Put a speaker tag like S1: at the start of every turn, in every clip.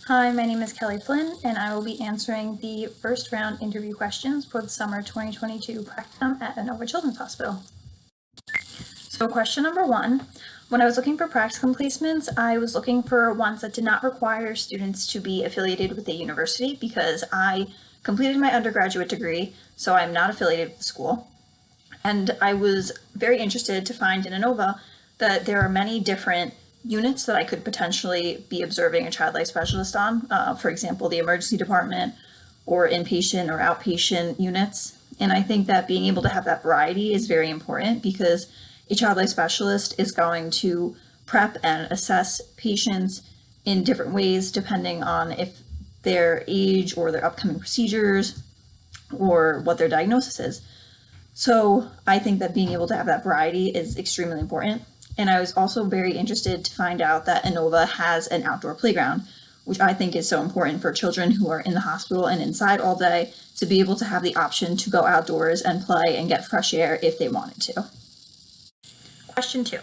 S1: Hi, my name is Kelly Flynn, and I will be answering the first round interview questions for the summer 2022 practicum at Inova Children's Hospital. So question number 1, when I was looking for practicum placements, I was looking for ones that did not require students to be affiliated with a university because I completed my undergraduate degree, so I'm not affiliated with the school. And I was very interested to find in Inova that there are many different units that I could potentially be observing a child life specialist on, for example, the emergency department or inpatient or outpatient units. And I think that being able to have that variety is very important because a child life specialist is going to prep and assess patients in different ways depending on if their age or their upcoming procedures or what their diagnosis is. So I think that being able to have that variety is extremely important. And I was also very interested to find out that Inova has an outdoor playground, which I think is so important for children who are in the hospital and inside all day to be able to have the option to go outdoors and play and get fresh air if they wanted to. Question 2.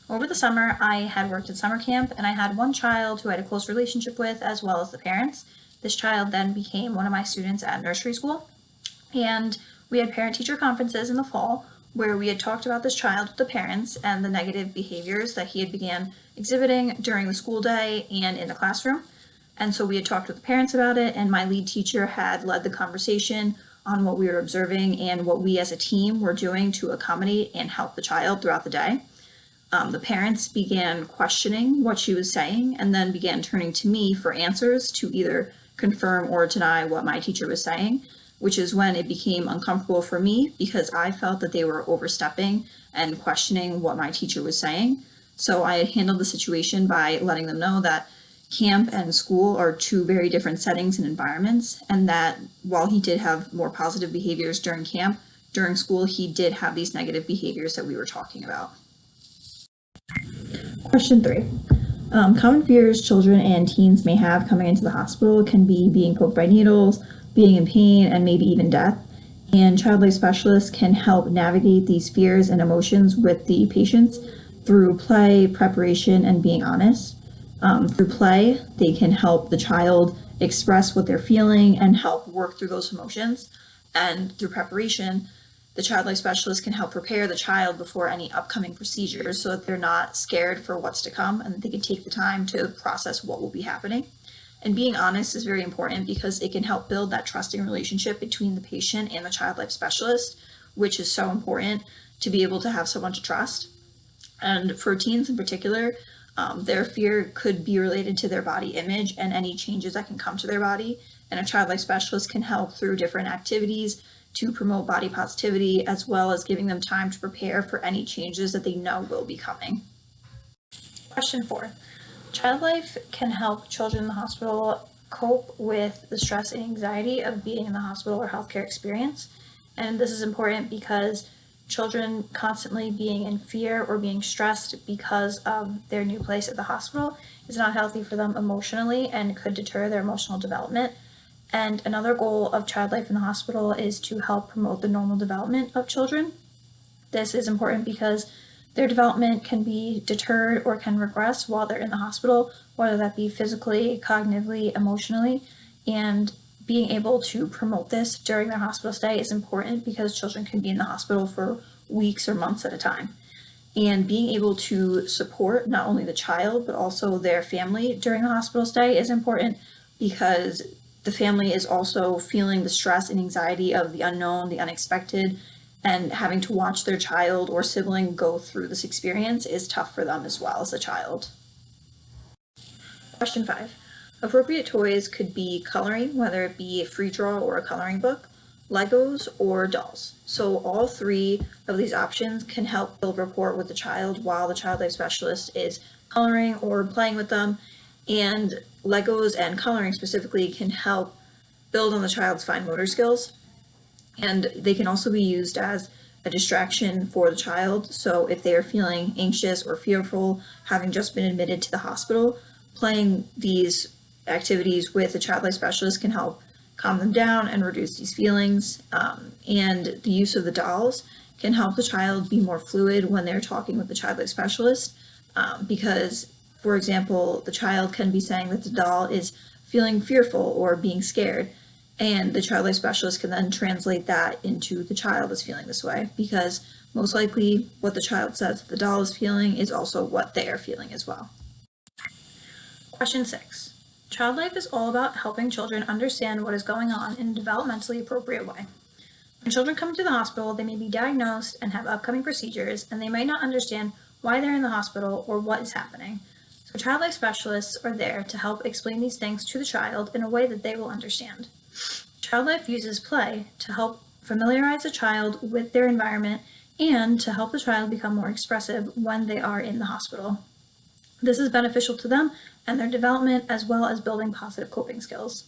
S1: Over the summer, I had worked at summer camp and I had one child who I had a close relationship with as well as the parents. This child then became one of my students at nursery school. And we had parent-teacher conferences in the fall where we had talked about this child with the parents and the negative behaviors that he had began exhibiting during the school day and in the classroom. And so we had talked with the parents about it, and my lead teacher had led the conversation on what we were observing and what we as a team were doing to accommodate and help the child throughout the day. The parents began questioning what she was saying and then began turning to me for answers to either confirm or deny what my teacher was saying, which is when it became uncomfortable for me because I felt that they were overstepping and questioning what my teacher was saying. So I had handled the situation by letting them know that camp and school are two very different settings and environments, and that while he did have more positive behaviors during camp, during school he did have these negative behaviors that we were talking about. Question 3. Common fears children and teens may have coming into the hospital can be being poked by needles, being in pain, and maybe even death. And child life specialists can help navigate these fears and emotions with the patients through play, preparation, and being honest. Through play, they can help the child express what they're feeling and help work through those emotions. And through preparation, the child life specialist can help prepare the child before any upcoming procedures so that they're not scared for what's to come and they can take the time to process what will be happening. And being honest is very important because it can help build that trusting relationship between the patient and the child life specialist, which is so important to be able to have someone to trust. And for teens in particular, their fear could be related to their body image and any changes that can come to their body. And a child life specialist can help through different activities to promote body positivity, as well as giving them time to prepare for any changes that they know will be coming. Question 4. Child life can help children in the hospital cope with the stress and anxiety of being in the hospital or healthcare experience. And this is important because children constantly being in fear or being stressed because of their new place at the hospital is not healthy for them emotionally and could deter their emotional development. And another goal of child life in the hospital is to help promote the normal development of children. This is important because their development can be deterred or can regress while they're in the hospital, whether that be physically, cognitively, emotionally. And being able to promote this during their hospital stay is important because children can be in the hospital for weeks or months at a time. And being able to support not only the child, but also their family during the hospital stay is important because the family is also feeling the stress and anxiety of the unknown, the unexpected, and having to watch their child or sibling go through this experience is tough for them as well as a child. Question 5. Appropriate toys could be coloring, whether it be a free draw or a coloring book, Legos, or dolls. So all 3 of these options can help build rapport with the child while the child life specialist is coloring or playing with them. And Legos and coloring specifically can help build on the child's fine motor skills. And they can also be used as a distraction for the child. So if they are feeling anxious or fearful, having just been admitted to the hospital, playing these activities with a child life specialist can help calm them down and reduce these feelings. And the use of the dolls can help the child be more fluid when they're talking with the child life specialist because, for example, the child can be saying that the doll is feeling fearful or being scared. And the child life specialist can then translate that into the child is feeling this way, because most likely what the child says the doll is feeling is also what they are feeling as well. Question 6. Child life is all about helping children understand what is going on in a developmentally appropriate way. When children come to the hospital, they may be diagnosed and have upcoming procedures, and they might not understand why they're in the hospital or what is happening. So child life specialists are there to help explain these things to the child in a way that they will understand. Child life uses play to help familiarize a child with their environment and to help the child become more expressive when they are in the hospital. This is beneficial to them and their development, as well as building positive coping skills.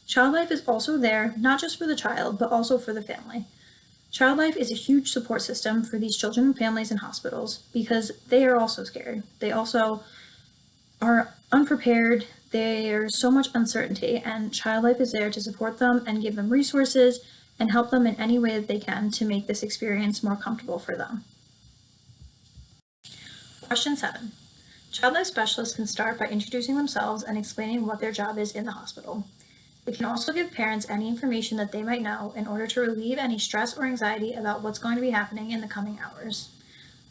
S1: Child life is also there not just for the child, but also for the family. Child life is a huge support system for these children and families in hospitals because they are also scared. They also are unprepared. There's so much uncertainty, and child life is there to support them and give them resources and help them in any way that they can to make this experience more comfortable for them. Question 7. Child life specialists can start by introducing themselves and explaining what their job is in the hospital. They can also give parents any information that they might know in order to relieve any stress or anxiety about what's going to be happening in the coming hours.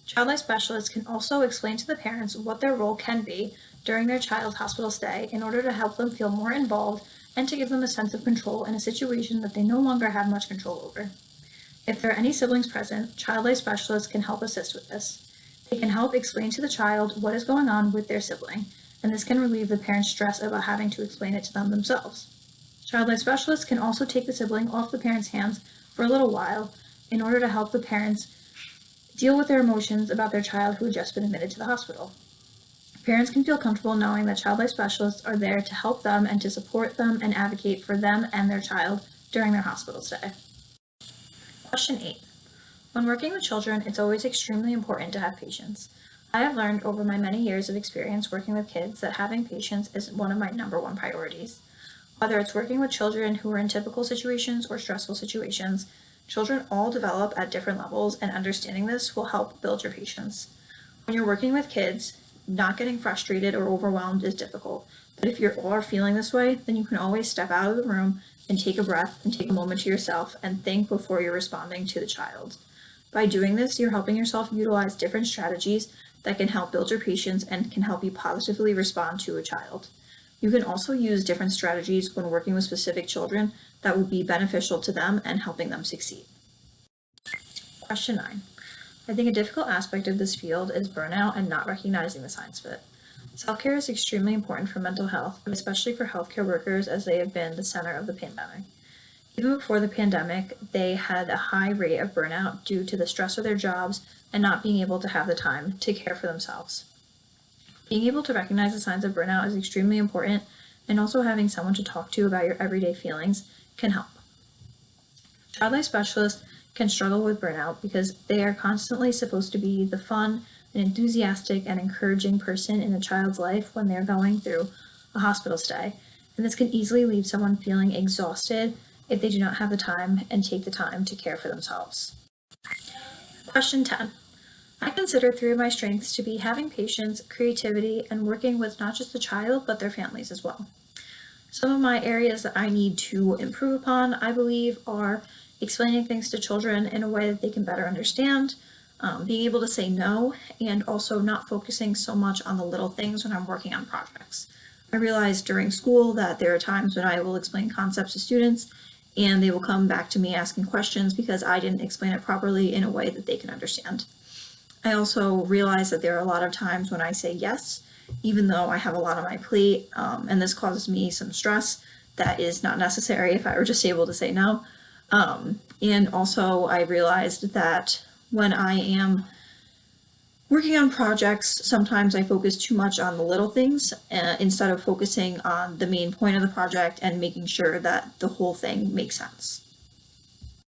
S1: Child life specialists can also explain to the parents what their role can be during their child's hospital stay in order to help them feel more involved and to give them a sense of control in a situation that they no longer have much control over. If there are any siblings present, child life specialists can help assist with this. They can help explain to the child what is going on with their sibling, and this can relieve the parent's stress about having to explain it to them themselves. Child life specialists can also take the sibling off the parent's hands for a little while in order to help the parents deal with their emotions about their child who had just been admitted to the hospital. Parents can feel comfortable knowing that child life specialists are there to help them and to support them and advocate for them and their child during their hospital stay. Question 8. When working with children, it's always extremely important to have patience. I have learned over my many years of experience working with kids that having patience is one of my number one priorities. Whether it's working with children who are in typical situations or stressful situations, children all develop at different levels, and understanding this will help build your patience. When you're working with kids, not getting frustrated or overwhelmed is difficult, but if you're all feeling this way, then you can always step out of the room and take a breath and take a moment to yourself and think before you're responding to the child. By doing this, you're helping yourself utilize different strategies that can help build your patience and can help you positively respond to a child. You can also use different strategies when working with specific children that will be beneficial to them and helping them succeed. Question 9. I think a difficult aspect of this field is burnout and not recognizing the signs of it. Self-care is extremely important for mental health, but especially for healthcare workers, as they have been the center of the pandemic. Even before the pandemic, they had a high rate of burnout due to the stress of their jobs and not being able to have the time to care for themselves. Being able to recognize the signs of burnout is extremely important, and also having someone to talk to about your everyday feelings can help. Child life specialists can struggle with burnout because they are constantly supposed to be the fun and enthusiastic and encouraging person in a child's life when they're going through a hospital stay, and this can easily leave someone feeling exhausted if they do not have the time and take the time to care for themselves. Question 10. I consider 3 of my strengths to be having patience, creativity, and working with not just the child, but their families as well. Some of my areas that I need to improve upon, I believe, are explaining things to children in a way that they can better understand, being able to say no, and also not focusing so much on the little things when I'm working on projects. I realized during school that there are times when I will explain concepts to students and they will come back to me asking questions because I didn't explain it properly in a way that they can understand. I also realize that there are a lot of times when I say yes, even though I have a lot on my plate, and this causes me some stress that is not necessary if I were just able to say no. And also I realized that when I am working on projects, sometimes I focus too much on the little things instead of focusing on the main point of the project and making sure that the whole thing makes sense.